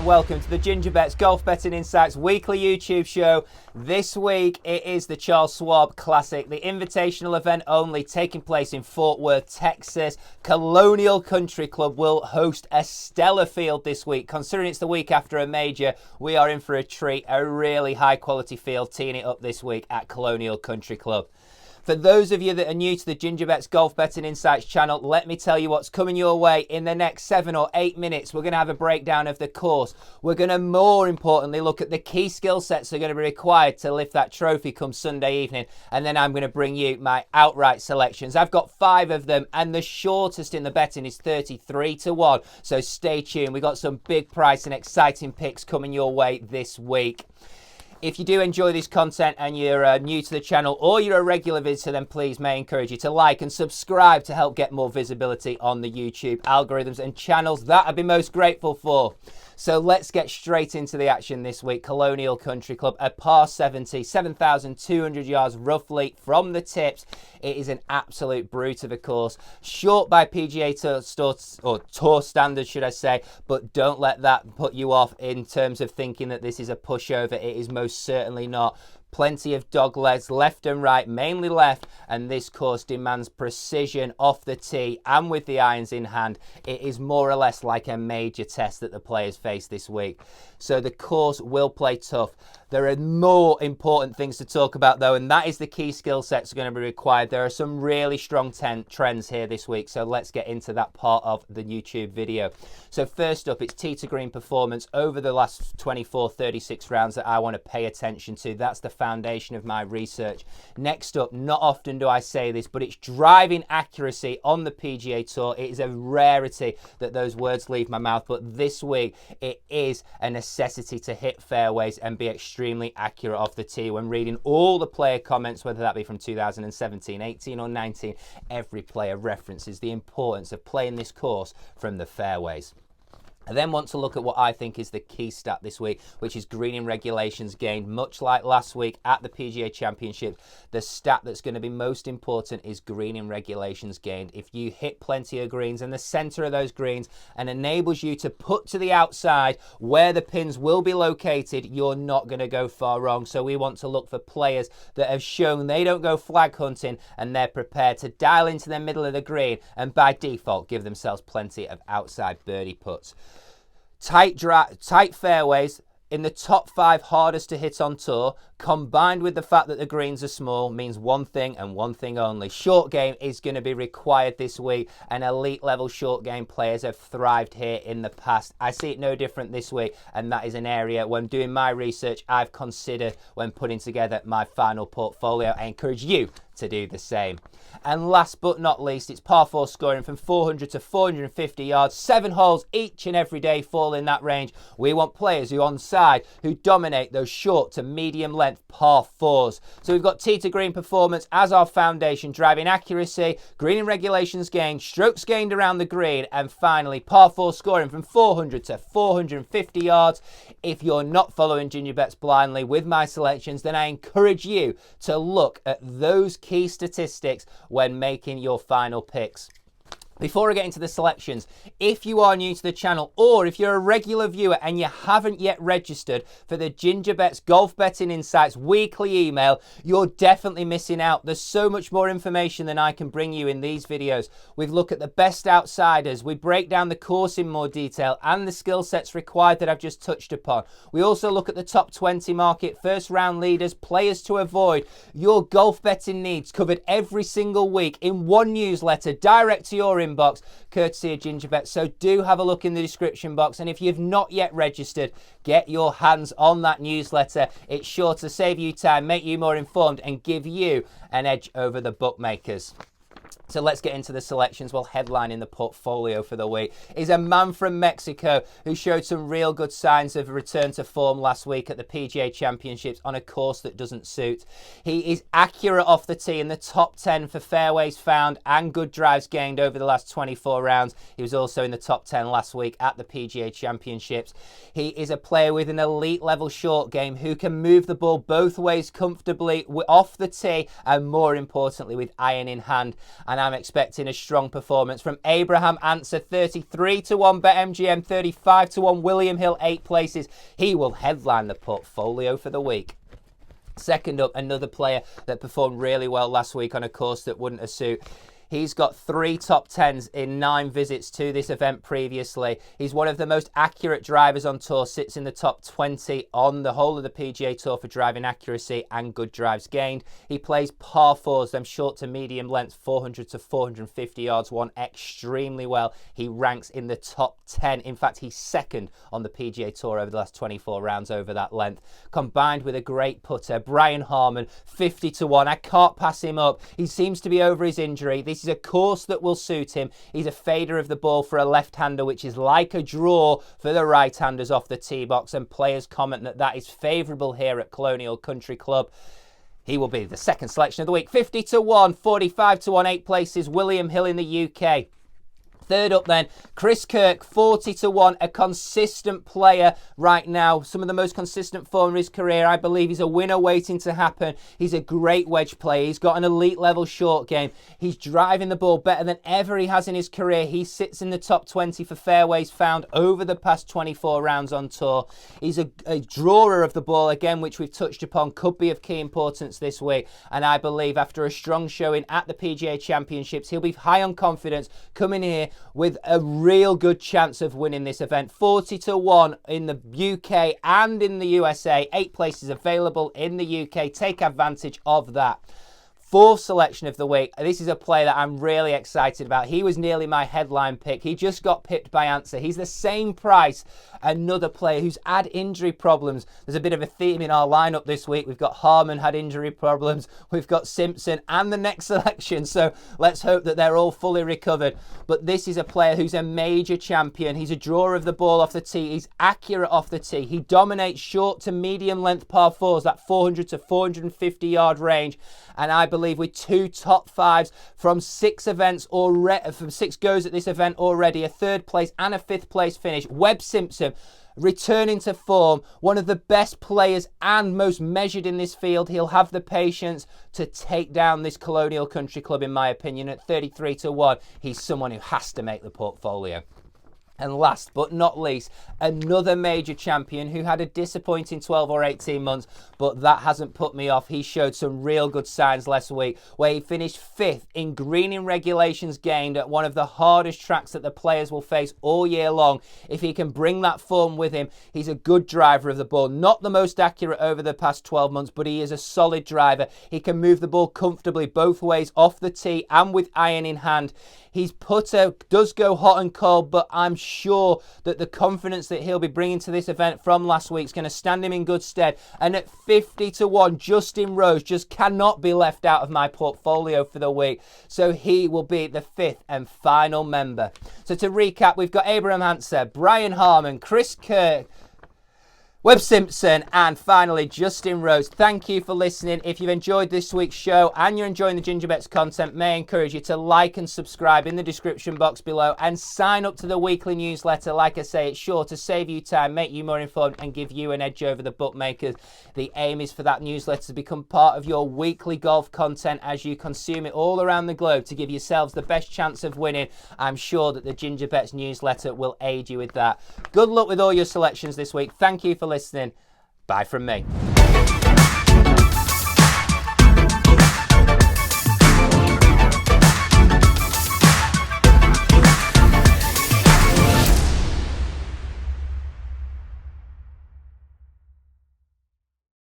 welcome to the Gingerbets Golf Betting Insights weekly YouTube show. This week it is the Charles Schwab Classic, the invitational event only, taking place in Fort Worth, Texas. Colonial Country Club will host a stellar field this week. Considering it's the week after a major, we are in for a treat. A really high quality field teeing it up this week at Colonial Country Club. For those of you that are new to the Gingerbets Golf Betting Insights channel, let me tell you what's coming your way in the next 7 or 8 minutes. We're going to have a breakdown of the course. We're going to, more importantly, look at the key skill sets that are going to be required to lift that trophy come Sunday evening. And then I'm going to bring you my outright selections. I've got 5 of them, and the shortest in the betting is 33 to 1. So stay tuned. We've got some big price and exciting picks coming your way this week. If you do enjoy this content and you're new to the channel or you're a regular visitor, then please may I encourage you to like and subscribe to help get more visibility on the YouTube algorithms and channels that I'd be most grateful for. So let's get straight into the action this week. Colonial Country Club, a par 70, 7,200 yards roughly from the tips. It is an absolute brute of a course. Short by PGA Tour standards, should I say, but don't let that put you off in terms of thinking that this is a pushover. It is most certainly not. Plenty of dog legs left and right, mainly left, and this course demands precision off the tee and with the irons in hand. It is more or less like a major test that the players face this week. So the course will play tough. There are more important things to talk about though, and that is the key skill sets are going to be required. There are some really strong trends here this week, so let's get into that part of the YouTube video. So first up, it's tee to green performance over the last 24-36 rounds that I want to pay attention to. That's the foundation of my research. Next up, not often do I say this, but it's driving accuracy on the PGA Tour. It is a rarity that those words leave my mouth, but this week it is a necessity to hit fairways and be extremely accurate off the tee. When reading all the player comments, whether that be from 2017, 18 or 19, every player references the importance of playing this course from the fairways. I then want to look at what I think is the key stat this week, which is green in regulations gained. Much like last week at the PGA Championship, the stat that's going to be most important is green in regulations gained. If you hit plenty of greens in the center of those greens and enables you to put to the outside where the pins will be located, you're not going to go far wrong. So we want to look for players that have shown they don't go flag hunting and they're prepared to dial into the middle of the green and by default give themselves plenty of outside birdie putts. Tight fairways in the top 5 hardest to hit on tour, combined with the fact that the greens are small, means one thing and one thing only. Short game is going to be required this week, and elite level short game players have thrived here in the past. I see it no different this week, and that is an area when doing my research I've considered when putting together my final portfolio. I encourage you to do the same. And last but not least, it's par 4 scoring from 400 to 450 yards. 7 holes each and every day fall in that range. We want players who onside, who dominate those short to medium length par 4s. So we've got tee to green performance as our foundation, driving accuracy, green in regulations gained, strokes gained around the green, and finally par 4 scoring from 400 to 450 yards. If you're not following Gingerbets blindly with my selections, then I encourage you to look at those key statistics when making your final picks. Before I get into the selections, if you are new to the channel or if you're a regular viewer and you haven't yet registered for the Gingerbets Golf Betting Insights weekly email, you're definitely missing out. There's so much more information than I can bring you in these videos. We look at the best outsiders, we break down the course in more detail and the skill sets required that I've just touched upon. We also look at the top 20 market, first round leaders, players to avoid, your golf betting needs covered every single week in one newsletter direct to your inbox, courtesy of Gingerbets. So do have a look in the description box, and if you've not yet registered, get your hands on that newsletter. It's sure to save you time, make you more informed, and give you an edge over the bookmakers. So let's get into the selections. Well, headlining the portfolio for the week is a man from Mexico who showed some real good signs of a return to form last week at the PGA Championships on a course that doesn't suit. He is accurate off the tee in the top 10 for fairways found and good drives gained over the last 24 rounds. He was also in the top 10 last week at the PGA Championships. He is a player with an elite level short game who can move the ball both ways comfortably off the tee and more importantly with iron in hand. And and I'm expecting a strong performance from Abraham Answer, 33-1, BetMGM 35-1, William Hill 8 places. He will headline the portfolio for the week. Second up, another player that performed really well last week on a course that wouldn't have suited. He's got 3 top 10s in 9 visits to this event previously. He's one of the most accurate drivers on tour, sits in the top 20 on the whole of the PGA Tour for driving accuracy and good drives gained. He plays par 4s, them short to medium lengths, 400 to 450 yards, one extremely well. He ranks in the top 10. In fact, he's second on the PGA Tour over the last 24 rounds over that length. Combined with a great putter, Brian Harman, 50-1. I can't pass him up. He seems to be over his injury. This is a course that will suit him. He's a fader of the ball for a left-hander, which is like a draw for the right-handers off the tee box, and players comment that that is favourable here at Colonial Country Club. He will be the second selection of the week. 50-1, 45-1, 8 places, William Hill in the UK. Third up then, Chris Kirk, 40-1, a consistent player right now. Some of the most consistent form of his career. I believe he's a winner waiting to happen. He's a great wedge player. He's got an elite level short game. He's driving the ball better than ever he has in his career. He sits in the top 20 for fairways found over the past 24 rounds on tour. He's a drawer of the ball, again, which we've touched upon, could be of key importance this week. And I believe after a strong showing at the PGA Championships, he'll be high on confidence coming here with a real good chance of winning this event. 40-1 in the UK and in the USA. 8 places available in the UK. Take advantage of that. Fourth selection of the week. This is a player that I'm really excited about. He was nearly my headline pick. He just got pipped by Answer. He's the same price. Another player who's had injury problems. There's a bit of a theme in our lineup this week. We've got Harman had injury problems. We've got Simpson and the next selection. So let's hope that they're all fully recovered. But this is a player who's a major champion. He's a drawer of the ball off the tee. He's accurate off the tee. He dominates short to medium length par 4s, that 400 to 450 yard range. And I believe with 2 top 5s from 6 events already, from 6 goes at this event already, a 3rd place and a 5th place finish. Webb Simpson returning to form, one of the best players and most measured in this field. He'll have the patience to take down this Colonial Country Club, in my opinion, at 33-1. He's someone who has to make the portfolio. And last but not least, another major champion who had a disappointing 12 or 18 months, but that hasn't put me off. He showed some real good signs last week, where he finished 5th in greening regulations gained at one of the hardest tracks that the players will face all year long. If he can bring that form with him, he's a good driver of the ball. Not the most accurate over the past 12 months, but he is a solid driver. He can move the ball comfortably both ways, off the tee and with iron in hand. His putter does go hot and cold, but I'm sure that the confidence that he'll be bringing to this event from last week is going to stand him in good stead. And at 50-1, Justin Rose just cannot be left out of my portfolio for the week. So he will be the 5th and final member. So to recap, we've got Abraham Answer, Brian Harman, Chris Kirk, Webb Simpson, and finally Justin Rose. Thank you for listening. If you've enjoyed this week's show and you're enjoying the Gingerbets content, may I encourage you to like and subscribe in the description box below and sign up to the weekly newsletter. Like I say, it's sure to save you time, make you more informed, and give you an edge over the bookmakers. The aim is for that newsletter to become part of your weekly golf content as you consume it all around the globe to give yourselves the best chance of winning. I'm sure that the Gingerbets newsletter will aid you with that. Good luck with all your selections this week. Thank you for listening. Bye from me.